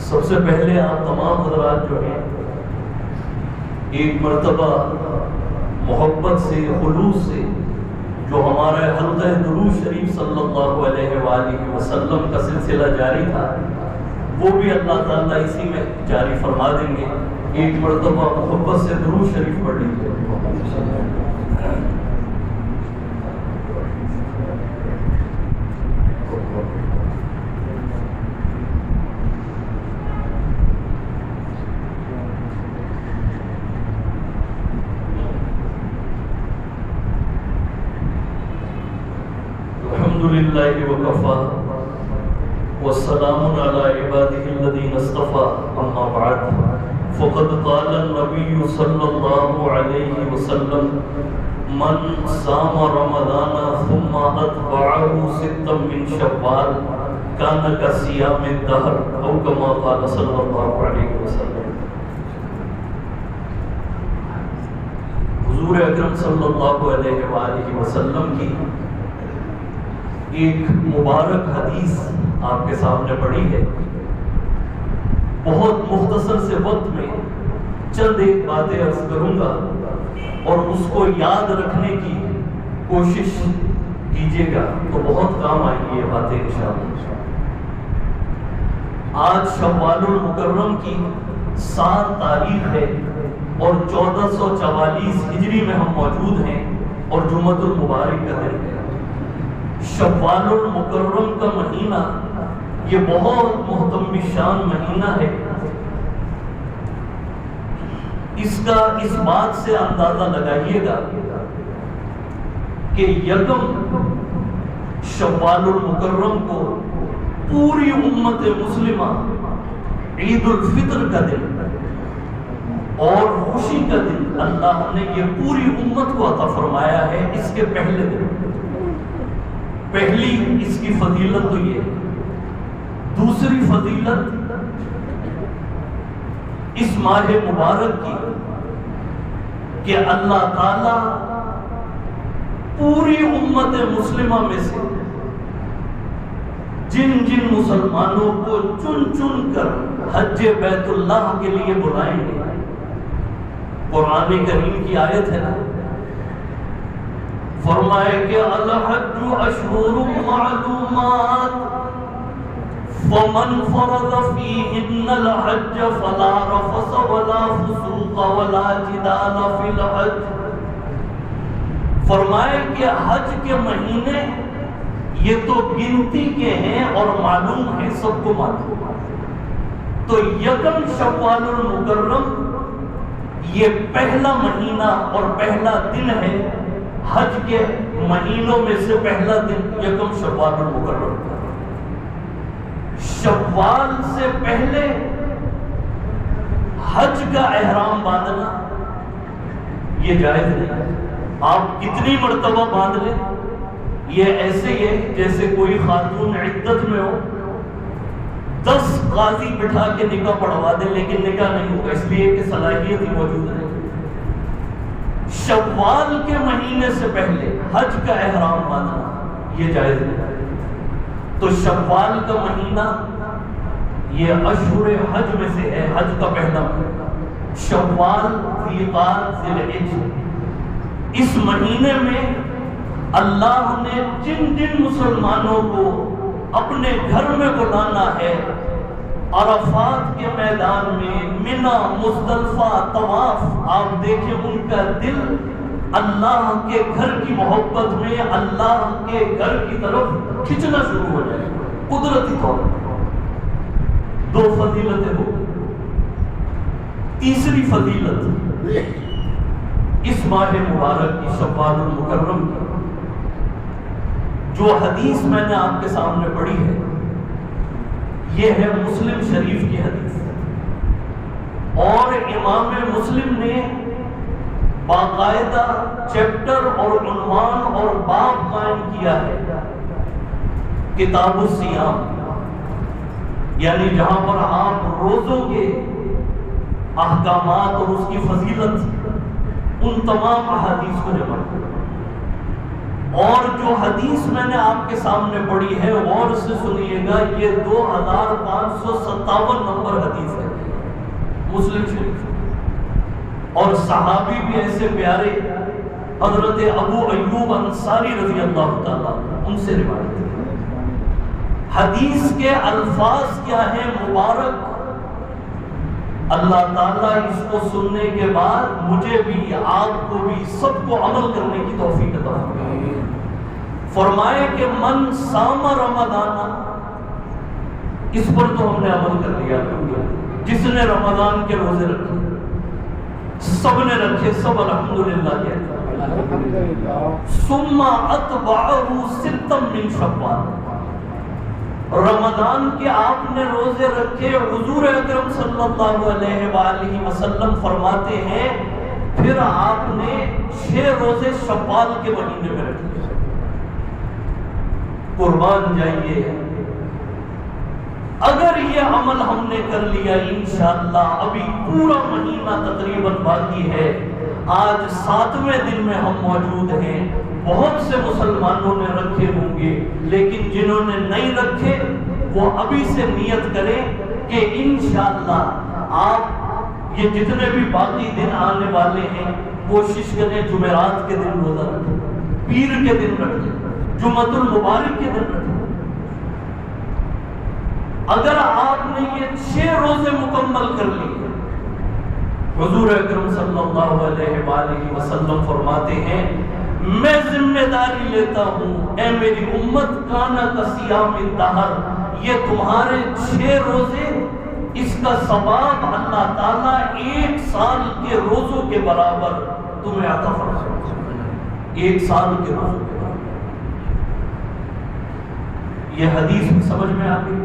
سب سے پہلے آپ تمام حضرات جو ہیں ایک مرتبہ محبت سے، خلوص سے جو ہمارا حلقہ درود شریف صلی اللہ علیہ وآلہ وسلم کا سلسلہ جاری تھا، وہ بھی اللہ تعالیٰ اسی میں جاری فرما دیں گے۔ ایک مرتبہ محبت سے درود شریف پڑھ لیجیے۔ الحمدللہ وکفا والسلام علی عبادہ الذین اصطفى، اما بعد فقد قال النبی صلی اللہ علیہ وسلم من صام رمضان ثم اتبعه ستا من شوال کان کصیام الدہر او کما قال صلی اللہ علیہ وسلم۔ حضور اکرم صلی اللہ علیہ وآلہ وسلم کی ایک مبارک حدیث آپ کے سامنے پڑھی ہے۔ بہت مختصر سے وقت میں چند ایک باتیں عرض کروں گا اور اس کو یاد رکھنے کی کوشش کیجیے گا تو بہت کام آئیں گی یہ باتیں انشاءاللہ۔ آج شوال المکرم کی 7 تاریخ ہے اور 1444 ہجری میں ہم موجود ہیں اور جمعۃ المبارک کا دن ہے۔ شوال المکرم کا مہینہ یہ بہت محترم شان مہینہ ہے۔ اس کا اس بات سے اندازہ لگائیے گا کہ یکم شوال المکرم کو پوری امت مسلمہ عید الفطر کا دن اور خوشی کا دن اللہ نے یہ پوری امت کو عطا فرمایا ہے۔ اس کے پہلے دن پہلی اس کی فضیلت تو یہ ہے۔ دوسری فضیلت اس ماہ مبارک کی کہ اللہ تعالی پوری امت مسلمہ میں سے جن جن مسلمانوں کو چن چن کر حج بیت اللہ کے لیے بلائیں گے، قرآن کریم کی آیت ہے نا، فرمائے کہ الحج اشہر معلومات فمن فرض فیہن الحج فلا رفث ولا فسوق ولا جدال فی الحج۔ فرمائے کہ حج کے مہینے یہ تو گنتی کے ہیں اور معلوم ہے، سب کو معلوم۔ تو یکم شوال المکرم یہ پہلا مہینہ اور پہلا دن ہے حج کے مہینوں میں سے پہلا دن یکم شوال المکرم۔ شوال سے پہلے حج کا احرام باندھنا یہ جائز نہیں۔ آپ کتنی مرتبہ باندھ لیں، یہ ایسے ہی ہے جیسے کوئی خاتون عدت میں ہو، 10 قاضی بٹھا کے نکاح پڑھوا دے لیکن نکاح نہیں ہوگا، اس لیے کہ صلاحیت ہی موجود ہے۔ شوال کے مہینے سے پہلے حج کا احرام باندھنا یہ جائز نہیں۔ تو شوال کا مہینہ یہ اشہر حج میں سے ہے، حج کا پہلا مہینہ شوال، ذیقعدہ، ذوالحجہ۔ اس مہینے میں اللہ نے جن جن مسلمانوں کو اپنے گھر میں بلانا ہے، عرفات کے میدان میں، منی، مزدلفہ، طواف، آپ دیکھیں ان کا دل اللہ کے گھر کی محبت میں اللہ کے گھر کی طرف کھنچنا شروع ہو جائے قدرتی طور پر۔ 2 فضیلتیں ہو۔ تیسری فضیلت اس ماہ مبارک کی شوال المکرم کی جو حدیث میں نے آپ کے سامنے پڑھی ہے، یہ ہے مسلم شریف کی حدیث، اور امام مسلم نے باقاعدہ چیپٹر اور عنوان اور باب قائم کیا ہے، کتاب الصیام، یعنی جہاں پر آپ روزوں کے احکامات اور اس کی فضیلت ان تمام احادیث کو جمع کریں۔ اور جو حدیث میں نے آپ کے سامنے پڑھی ہے غور سے سنیے گا، یہ 2557 نمبر حدیث ہے مسلم شریف، اور صحابی بھی ایسے پیارے حضرت ابو ایوب انصاری رضی اللہ تعالیٰ ان سے روایت ہے۔ حدیث کے الفاظ کیا ہیں مبارک، اللہ تعالیٰ اس کو سننے کے بعد مجھے بھی آپ کو بھی سب کو عمل کرنے کی توفیق عطا فرمائے۔ فرمائے کہ من صام رمضان، اس پر تو ہم نے عمل کر لیا، جس نے رمضان کے روزے رکھے، سب نے رکھے، سب الحمدللہ کہتے ہیں، ثم اتبعہ ستا من شوال، رمضان کے آپ نے روزے رکھے، حضور اکرم صلی اللہ علیہ وآلہ وسلم فرماتے ہیں پھر آپ نے 6 روزے شوال کے مہینے میں رکھے۔ قربان جائیے، اگر یہ عمل ہم نے کر لیا انشاءاللہ، ابھی پورا مہینہ تقریباً باقی ہے، آج 7ویں دن میں ہم موجود ہیں، بہت سے مسلمانوں نے رکھے ہوں گے، لیکن جنہوں نے نہیں رکھے وہ ابھی سے نیت کریں کہ انشاءاللہ آپ یہ جتنے بھی باقی دن آنے والے ہیں کوشش کریں جمعرات کے دن روزہ رکھیں، پیر کے دن رکھیں، جمعۃ المبارک کے دن رکھیں۔ اگر آپ نے یہ 6 روزے مکمل کر لیے، حضور اکرم صلی اللہ علیہ وآلہ وسلم فرماتے ہیں میں ذمہ داری لیتا ہوں اے میری امت، کانا کا صیام الدہر، یہ تمہارے 6 روزے، اس کا ثواب اللہ تعالیٰ 1 سال کے روزوں کے برابر تمہیں عطا فرمائے، 1 سال کے روزوں کے برابر۔ یہ حدیث سمجھ میں آ گئی؟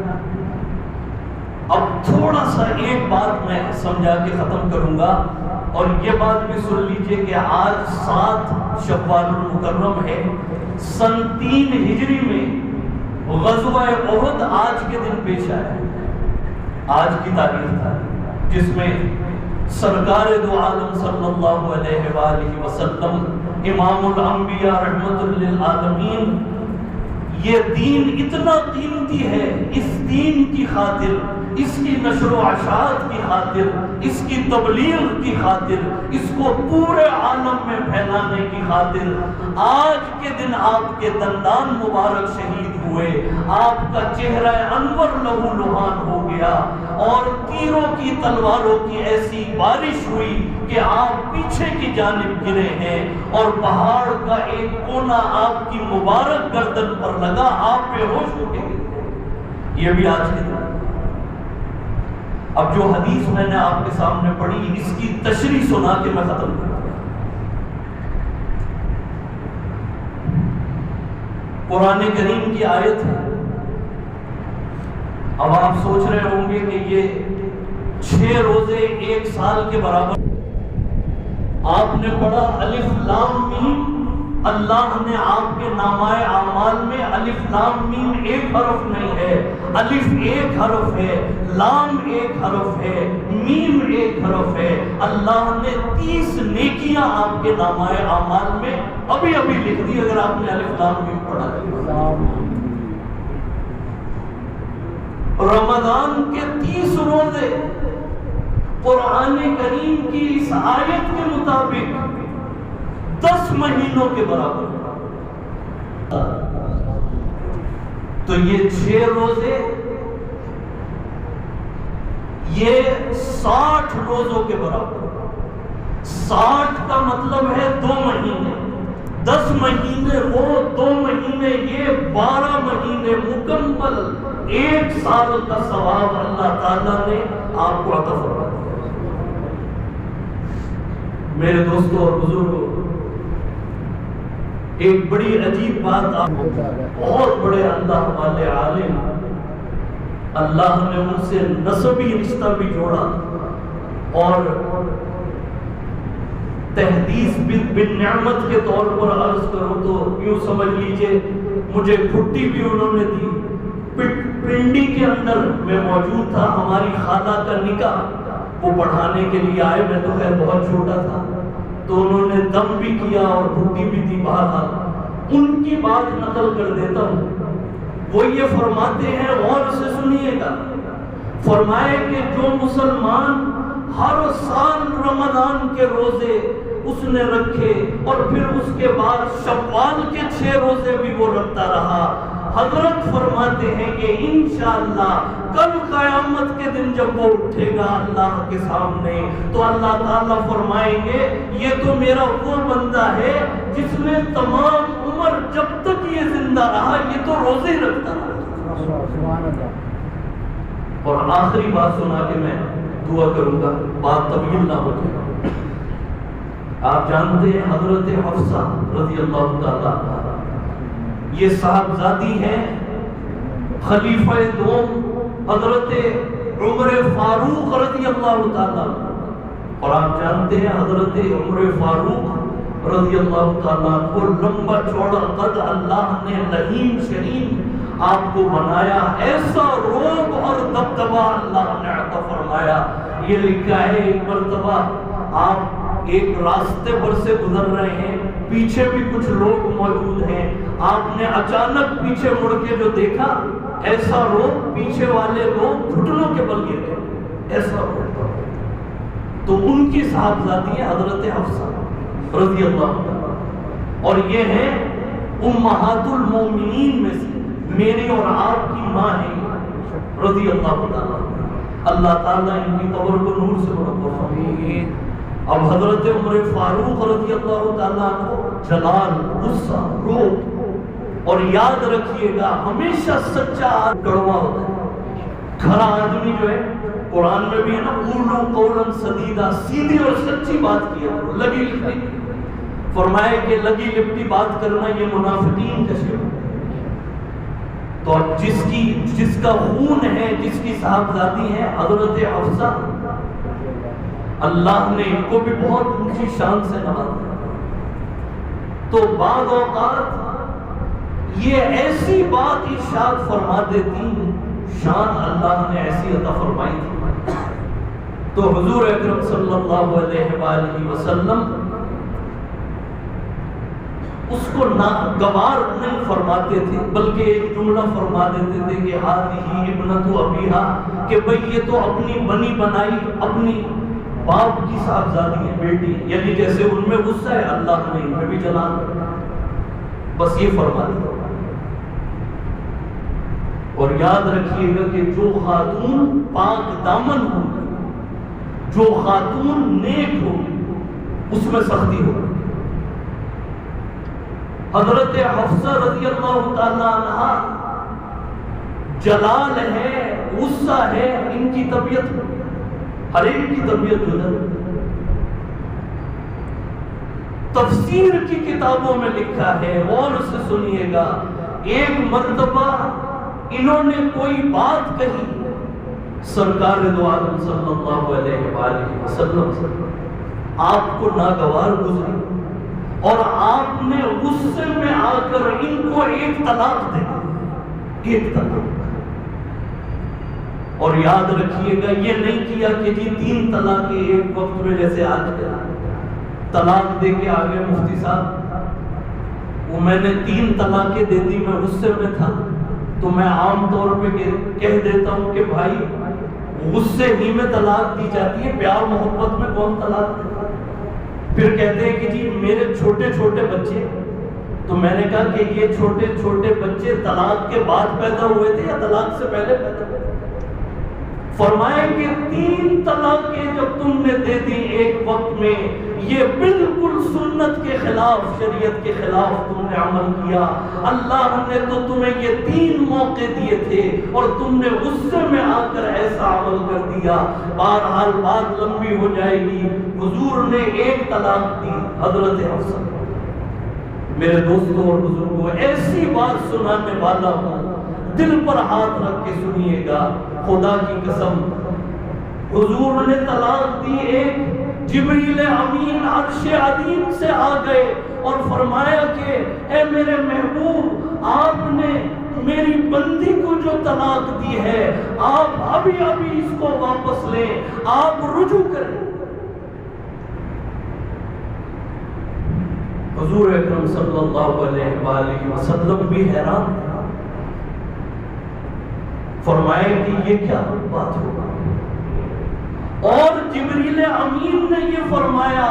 اب تھوڑا سا ایک بات میں سمجھا کے ختم کروں گا، اور یہ بات بھی سن لیجئے کہ آج 7 شوال المکرم ہے، سن 3 ہجری میں غزوہ احد آج کے دن پیش آیا، آج کی تاریخ تھا، جس میں سرکار دو عالم صلی اللہ علیہ وآلہ وسلم، امام الانبیاء رحمت للعالمین، یہ دین اتنا قیمتی ہے، اس دین کی خاطر، اس کی نشر و اشاعت کی خاطر، اس کی تبلیغ کی خاطر، اس کو پورے عالم میں پھیلانے کی خاطر آج کے دن آپ کے دندان مبارک شہید ہوئے، آپ کا چہرہ انور لہو لہان ہو گیا، اور تیروں کی تلواروں کی ایسی بارش ہوئی کہ آپ پیچھے کی جانب گرے ہیں، اور پہاڑ کا ایک کونا آپ کی مبارک گردن پر لگا، آپ بے ہوش ہو گئے۔ یہ بھی آج کے دن۔ اب جو حدیث میں نے آپ کے سامنے پڑھی، اس کی تشریح سنا کے میں ختم کروں گا۔ قرآن کریم کی آیت ہے، اب آپ سوچ رہے ہوں گے کہ یہ 6 روزے 1 سال کے برابر، آپ نے پڑھا الف لام میم، اللہ نے آپ کے نامہ اعمال میں الف لام میم 1 حرف نہیں ہے، الف 1 حرف ہے، لام 1 حرف ہے، میم 1 حرف ہے، اللہ نے 30 نیکیاں آپ کے نامہ اعمال میں ابھی ابھی لکھ دی اگر آپ نے الف لام میم پڑھا ہے۔ رمضان کے 30 روزے قرآن کریم کی اس آیت کے مطابق 10 مہینوں کے برابر، تو یہ 6 روزے یہ 60 روزوں کے برابر، 60 کا مطلب ہے 2 مہینے، 10 مہینے وہ 2 مہینے یہ 12 مہینے مکمل 1 سال کا ثواب اللہ تعالیٰ نے آپ کو عطا فرما دیا۔ میرے دوستوں اور بزرگوں، ایک بڑی عجیب بات، آپ بہت بڑے اللہ والے عالم، اللہ نے ان سے نسبی رشتہ بھی جوڑا، اور تحدیث بالنعمت کے طور پر عرض کروں تو یوں سمجھ لیجئے مجھے پھٹی بھی انہوں نے دی، پنڈی کے اندر میں موجود تھا، ہماری خالہ کا نکاح وہ پڑھانے کے لیے آئے، میں تو خیر بہت چھوٹا تھا، تو انہوں نے دم بھی کیا اور پھٹی بھی دی، بہرحال ان کی بات نقل کر دیتا ہوں. وہ یہ فرماتے ہیں، غور سے سنیے گا، فرمائے کہ جو مسلمان ہر سال رمضان کے روزے اس نے رکھے اور پھر اس کے بعد شوال کے 6 روزے بھی وہ رکھتا رہا، حضرت فرماتے ہیں کہ انشاءاللہ کل قیامت کے دن جب وہ اٹھے گا اللہ کے سامنے تو اللہ تعالیٰ فرمائیں گے یہ تو میرا وہ بندہ ہے جس نے تمام عمر جب تک یہ زندہ رہا یہ تو روزے رکھتا رہا. اور آخری بات سنا کے میں دعا کروں گا، بات طویل نہ ہو جائے. آپ جانتے ہیں حضرت حفصہ رضی اللہ تعالیٰ یہ صاحبزادی ہیں خلیفہ دوم حضرت عمر فاروق رضی اللہ تعالیٰ. اور آپ جانتے ہیں حضرت عمر فاروق رضی اللہ تعالیٰ کو لمبا چوڑا قد اللہ نے لہیم شریم آپ کو بنایا، ایسا روب اور دبدبا اللہ نے عطا فرمایا. یہ لکھا ہے ایک مرتبہ آپ ایک راستے پر سے گزر رہے ہیں، پیچھے بھی کچھ لوگ موجود ہیں، آپ نے اچانک پیچھے مڑ کے جو دیکھا ایسا روب پیچھے والے لوگ گھٹنوں کے بل گر گئے، ایسا روب. تو ان کی صاحبزادی ہے حضرت حفصہ رضی اللہ عنہ، اور یہ ہیں امہات المومنین میں سے، میری اور آپ کی ماں ہے رضی اللہ تعالیٰ. اللہ تعالیٰ ان کی قبر کو نور سے منور فرمائے. اب حضرت عمر فاروق رضی اللہ تعالیٰ کو جلال، غصہ، روب، اور یاد رکھیے گا ہمیشہ سچا کڑوا ہوتا ہے. کھرا آدمی جو ہے قرآن میں بھی ہے نا، قولوا قولا سدیدا، سیدھی اور سچی بات کیا کرو، لگی لپٹی. فرمائے کہ لگی لپٹی بات کرنا یہ منافقین کا شعور. تو جس کا خون ہے، جس کی صاحبزادی ہے حضرت حفصہ، اللہ نے ان کو بھی بہت اونچی شان سے نوازا. تو بعض اوقات یہ ایسی بات ارشاد فرما دیتی، شان اللہ نے ایسی عطا فرمائی تھی. تو حضور اکرم صلی اللہ علیہ وآلہ وسلم اس کو ناگوار نہیں فرماتے تھے، بلکہ ایک جملہ فرما دیتے تھے کہ ہذہ ابنۃ ابیہا، کہ بھئی یہ تو اپنی بنی بنائی اپنی باپ کی صاحبزادی ہے، بیٹی، یعنی جیسے ان میں غصہ ہے اللہ نے ان میں بھی جلال. بس یہ فرما دیا. اور یاد رکھیے گا کہ جو خاتون پاک دامن ہوگی، جو خاتون نیک ہوگی، اس میں سختی ہوگی. حضرت حفصہ رضی اللہ تعالیٰ عنہ جلال ہے، غصہ ہے، ان کی طبیعت ہر ایک کی طبیعت جدر. تفسیر کی کتابوں میں لکھا ہے، غور سے سنیے گا، ایک مرتبہ انہوں نے کوئی بات کہی سرکار دو عالم صلی اللہ علیہ وآلہ وسلم سے، آپ کو ناگوار گزری اور آپ نے غصے میں آ کر ان کو ایک طلاق دے دی، ایک طلاق. اور یاد رکھیے گا یہ نہیں کیا کہ جی 3 طلاقیں ایک وقت میں جیسے آج کے طلاق دے کے آگے مفتی صاحب وہ میں نے 3 طلاقیں دے دی، میں غصے میں تھا. تو میں عام طور پہ کہہ دیتا ہوں کہ بھائی غصے ہی میں طلاق دی جاتی ہے، پیار محبت میں کون طلاق دیتا. پھر کہتے ہیں کہ جی میرے چھوٹے چھوٹے بچے، تو میں نے کہا کہ یہ چھوٹے چھوٹے بچے طلاق کے بعد پیدا ہوئے تھے یا طلاق سے پہلے پیدا ہوئے تھے. فرمائے کہ 3 طلاقیں جب تم نے دے دی ایک وقت میں، یہ بالکل سنت کے خلاف، شریعت کے خلاف تم نے عمل کیا. اللہ نے تو تمہیں یہ 3 موقع دیے تھے اور تم نے غصے میں آ کر ایسا عمل کر دیا. بہرحال بات لمبی ہو جائے گی. حضور نے 1 طلاق دی حضرت حفصہ. میرے دوستوں اور بزرگوں، ایسی بات سنانے والا ہوں، دل پر ہاتھ رکھ کے سنیے گا، خدا کی قسم حضور نے طلاق دی 1. جبریل امین عرش عظیم سے آ گئے اور فرمایا کہ اے میرے محبوب، آپ نے میری بندی کو جو طلاق دی ہے آپ ابھی اس کو واپس لیں، آپ رجوع کریں. حضور اکرم صلی اللہ علیہ وآلہ وسلم بھی حیران تھے، فرمائے کہ یہ کیا بات ہوگا؟ اور جبریل امین نے یہ فرمایا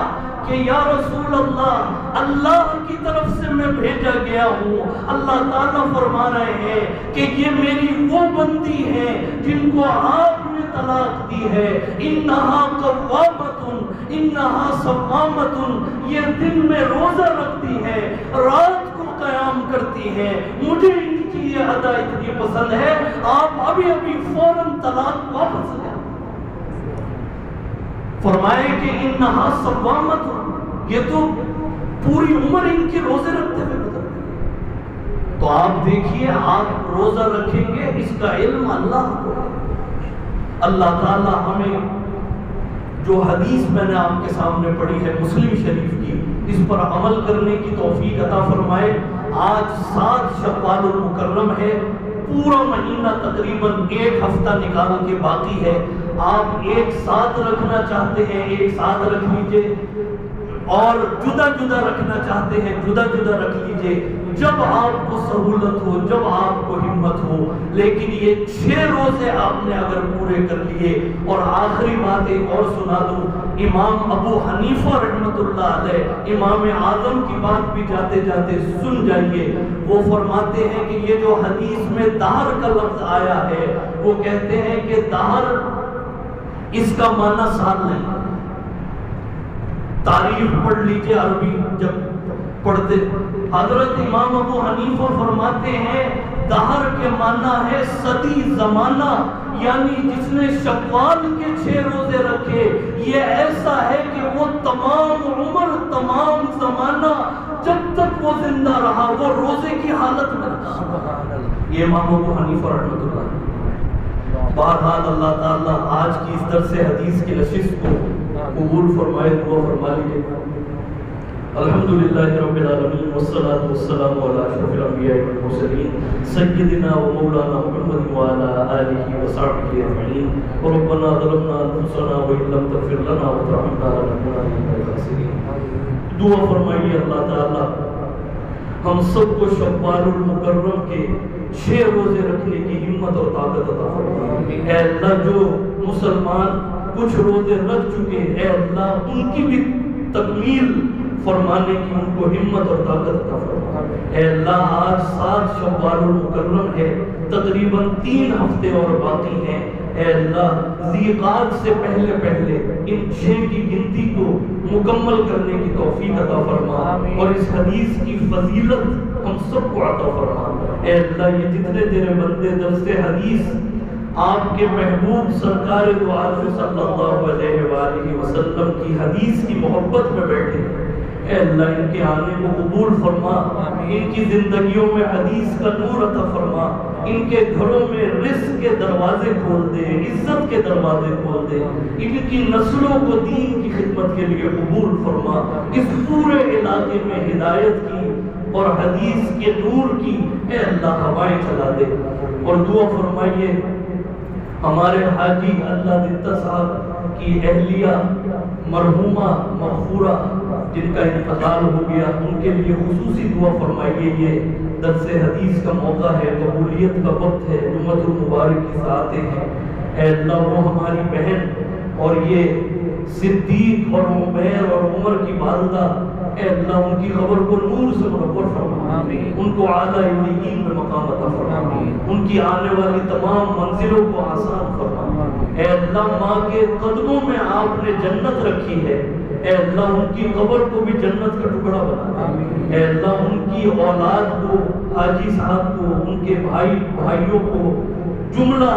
کہ یا رسول اللہ، اللہ کی طرف سے میں بھیجا گیا ہوں، اللہ تعالیٰ فرما رہے ہیں کہ یہ میری وہ بندی ہیں جن کو آپ نے طلاق دی ہے، انہا قوامتن انہا صوامتن، یہ دن میں روزہ رکھتی ہے، رات کو قیام کرتی ہے، مجھے ان کی یہ ادا اتنی پسند ہے، آپ ابھی ابھی فوراً طلاق واپس لیں۔ فرمائے کہ انہا صوامت، یہ تو پوری عمر ان کے روزے رکھتے ہوئے گزر گئی۔ تو آپ دیکھیے، آپ روزہ رکھیں گے، اس کا علم اللہ کو ہے۔ اللہ تعالیٰ ہمیں جو حدیث میں نے آپ کے سامنے پڑھی ہے مسلم شریف کی، اس پر عمل کرنے کی توفیق عطا فرمائے۔ آج 7 شوال المکرم ہے، پورا مہینہ تقریباً 1 ہفتہ نکال کے باقی ہے۔ آپ ایک ساتھ رکھنا چاہتے ہیں ایک ساتھ رکھ لیجئے، اور جدا جدا رکھنا چاہتے ہیں جدا جدا رکھ لیجئے، جب آپ کو سہولت ہو، جب آپ کو ہمت ہو۔ لیکن یہ 6 روزے آپ نے اگر پورے کر لیے، اور آخری بات ایک اور سنا دوں، امام ابو حنیفہ رحمۃ اللہ علیہ، امام اعظم کی بات بھی جاتے جاتے سن جائیے، وہ فرماتے ہیں کہ یہ جو حدیث میں دہر کا لفظ آیا ہے، وہ کہتے ہیں کہ دہر اس کا معنی سال نہیں۔ تاریخ پڑھ لیجئے، عربی جب پڑھتے، حضرت امام ابو حنیفہ فرماتے ہیں دہر کے معنی ہے صدی، زمانہ، یعنی جس نے شوال کے 6 روزے رکھے، یہ ایسا ہے کہ وہ تمام عمر، تمام زمانہ، جب تک وہ زندہ رہا وہ روزے کی حالت میں رہا۔ یہ امام ابو حنیفہ رحمۃ اللہ۔ بہرحال اللہ تعالیٰ آج کی اس درس حدیث کی نشست کو قبول فرمائے، دعا فرما لیجیے۔ الحمدللہ رب العالمین والصلاة والسلام علی اشرف الانبیاء والمرسلین سیدنا و مولانا محمد وعلی آلہ وصحبہ اجمعین۔ ربنا ظلمنا انفسنا وان لم تغفر لنا وترحمنا لنکونن من الخاسرین۔ دعا فرمائیے اللہ تعالیٰ ہم سب کو شوال المکرم کے 6 روزے رکھنے کی ہمت اور طاقت عطا فرما۔ اے اللہ، جو مسلمان کچھ روزے رکھ چکے، اے اللہ ان کی بھی تکمیل فرمانے کی ان کو ہمت اور طاقت عطا فرما۔ اے اللہ، آج 7 شوال المکرم ہے، تقریباً 3 ہفتے اور باقی ہیں۔ اے اللہ، ذی قعدہ سے پہلے پہلے ان 6 کی گنتی کو مکمل کرنے کی توفیق عطا فرما، اور اس حدیث کی فضیلت ہم سب کو عطا فرما۔ اے اللہ، یہ جتنے تیرے بندے درس حدیث آپ کے محبوب سرکار دو عالم صلی اللہ علیہ وآلہ وسلم کی حدیث کی محبت میں بیٹھے ہیں، اے اللہ ان کے آنے کو قبول فرما، ان کی زندگیوں میں حدیث کا نور عطا فرما، ان کے گھروں میں رزق کے دروازے کھول دے، عزت کے دروازے کھول دے، ان کی نسلوں کو دین کی خدمت کے لیے قبول فرما، اس پورے علاقے میں ہدایت کی اور حدیث کے نور کی اے اللہ ہوائیں چلا دے۔ اور دعا فرمائیے ہمارے حاجی اللہ دیتا صاحب کی اہلیہ مرحومہ مغفورہ جن کا انتقال ہو گیا، ان کے لیے خصوصی دعا فرمائیے۔ یہ درس حدیث کا موقع ہے، قبولیت کا وقت ہے، جمعۃ المبارک کی ساعتیں ہیں۔ اے اللہ، وہ ہماری بہن اور یہ صدیق اور عمیر اور عمر کی والدہ، اے اللہ ان کی قبر کو نور سے منور فرما، ان کو اعلیٰ علیین میں مقام عطا فرما، ان کی آنے والی تمام منزلوں کو آسان فرما۔ اے اللہ، ماں کے قدموں میں آپ نے جنت رکھی ہے، اے اللہ ان کی قبر کو بھی جنت کا ٹکڑا بنا۔ اے اللہ ان کی اولاد کو، حاجی صاحب کو، ان کے بھائیوں کو، جملہ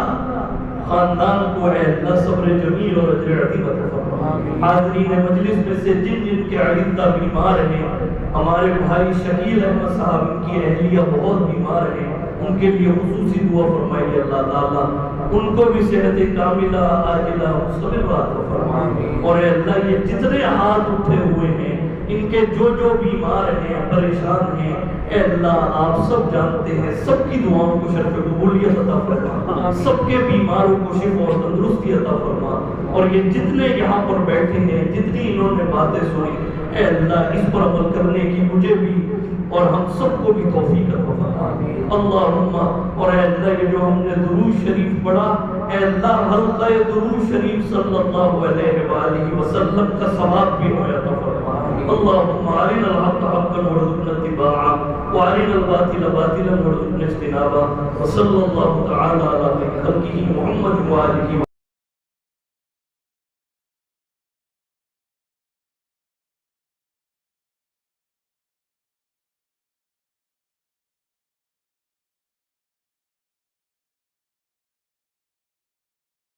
خاندان کو اے اللہ صبر جمیل اور اجر عظیم عطا فرما۔ حاضرین مجلس میں سے جن جن کے عائلہ بیمار ہیں، ہمارے بھائی شکیل احمد صاحب ان کی اہلیہ بہت بیمار ہیں، ان کے لیے خصوصی دعا فرمائیے اللہ تعالیٰ ان کو بھی صحت کاملہ عاجلہ مستمرہ عطا فرما۔ اور اے اللہ یہ جتنے ہاتھ اٹھے ہوئے ہیں، ان کے جو بیمار ہیں، پریشان ہیں، اے اللہ آپ سب جانتے ہیں، سب کی دعاؤں کو شرف قبولیت عطا فرما، سب کے بیماروں کو شفا اور تندرستی عطا فرما۔ اور یہ جتنے یہاں پر بیٹھے ہیں، جتنی انہوں نے باتیں سنی، اے اللہ اس پر عمل کرنے کی مجھے بھی اور ہم سب کو بھی توفیق عطا فرما اللہم اور اے اللہ یہ جو ہم نے درود شریف پڑھا اے اللہ حلقہ درود شریف صلی اللہ علیہ وآلہ وسلم کا ثواب بھی ہمیں عطا فرما اللہم ارنا الحق حقا وارزقنا اتباعه وارنا الباطل باطلا وارزقنا اجتنابه وصلی اللہ تعالی علی خلقہ محمد وآلہ